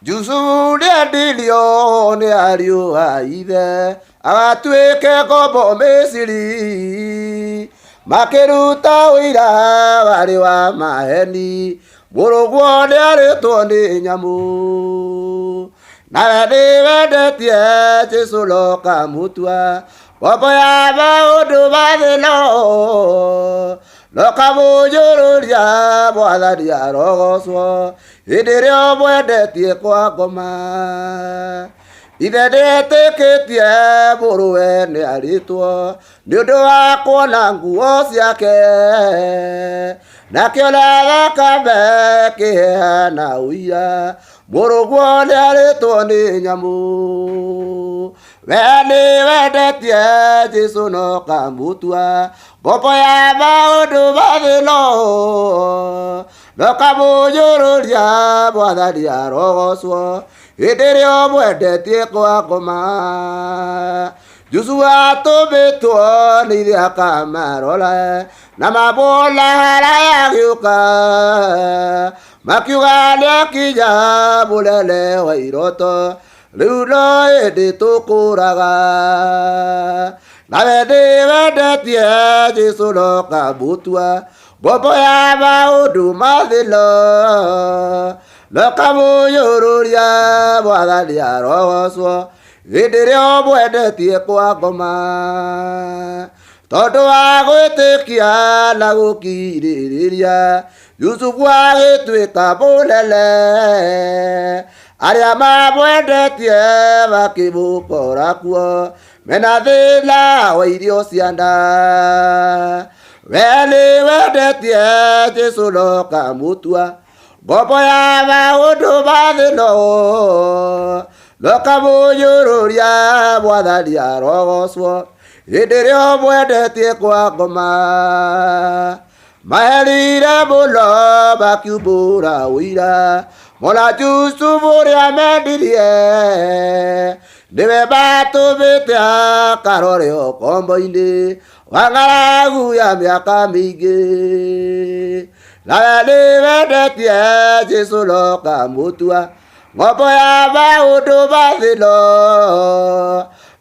Jusu de dilio ne ario aide Agatueke kobo mesiri Makeruta uira wariwa maheni Borogwo de areto ne nyamu Na de tie Jesulo kamutua Wapoya ba odu badelo Lokamu jururia boada dia rogoswo Idirio bwede tie kwa goma Idede teke tie buruwe ne aritwo Niudu wako na nguo ciake Nakiola gakabe kihea na uia Burugwo ne aritwo ni nyamu Wene wede tie Jesu no kamutua Gopo ya maudu badilo Lokamu jururia boada dia rogoswo Idirio bwede tie kwa goma Jusu atobetua nidia kamarola Namabola haraya gyuka Makiuga nekija bulele wa iroto Lulo edi tukuraga Navede vede tie Jesu no kabutua Bobo ya maudu madilo Lokamu yururia boada dia rogoswo Idirio bwede tie kwa goma Todo agwetekia na gukiriria Yusufu agituika bulele Aria mabwede tie bakibukora kuo Mena thina wa irio cianda Wene wede tie Jesu no kamutua Bobo ya maudu badilo Lokamu yururia boada dia rogoswo Idirio bwede tie kwa goma Maherire mulo bakiubura uira Mola jusu buria mendirie Niwe batu bitia karore o kombo indi Wangaragu ya miaka mingi Nawe niwede tie Jesu no kamutua Ngopo ya maudu badilo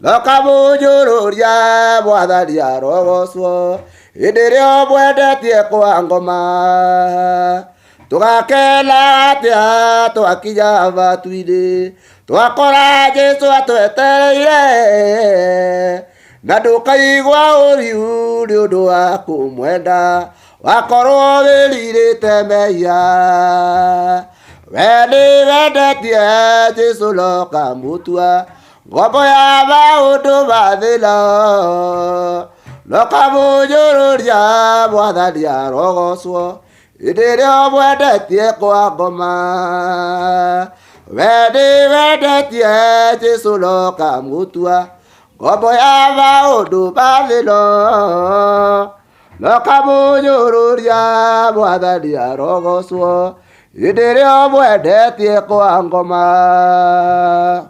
Lokamu jururia boada dia rogoswo Idirio bwede tie kwa ngoma Tugakela atia twakija batuide Twakora Jesu atwetereire Na ndukaigwa uriu ni undu wa kumwenda Wakorwo wiririte mehia Weni wendetie Jesu no kamutua Ngombo ya maudu badilo Lokamu jururia boada dia rogoswo Idirio bwendetie kwa ngoma Weni wendetie Jesu no kamutua Ngombo ya maudu badilo Lokamu jururia boada dia rogoswo Idirio bwendetie kwa ngoma